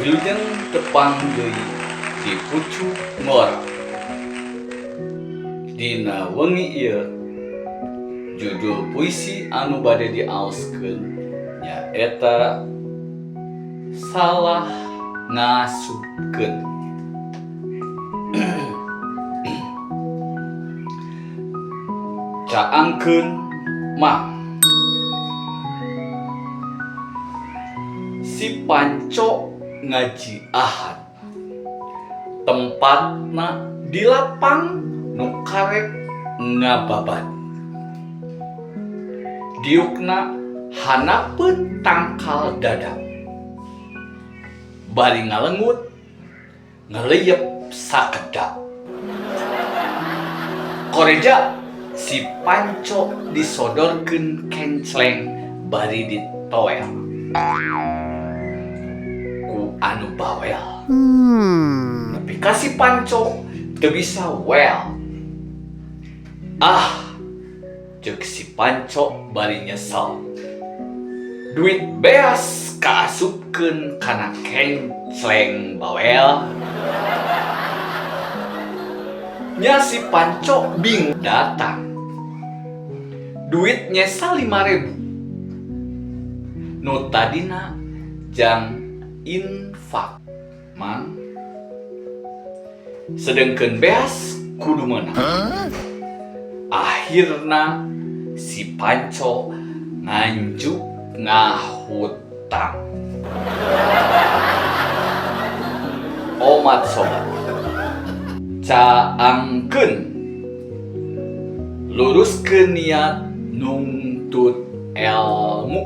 Wilujeng tepang deui di pucuk ngora. Dina wengi ieu judul puisi anu bade diaoskeun nyaeta Salah Ngasupkeun. Caangkeun mah si Panco ngaji ahad, tempatna di lapang nu karek ngababad. Diukna hanapeun tangkal dadak, bari ngalengut ngeleyep sakedap. Koreja si Panco disodorkeun kenceleng bari ditoel ku anu bawel. Tapi ka si Panco teu bisa well. Ceuk si Panco bari nyesel. Duit beas kaasupkeun kana kenceleng bawel. Nya si Panco bingung datang. Duit nyesa 5.000. Nu tadina jang infak mang. Sedengkeun beas kudu meunang. Akhirna si Panco nganjuk ngahutang. Omat sobat, caangkeun luruskeun niat nungtut ilmu.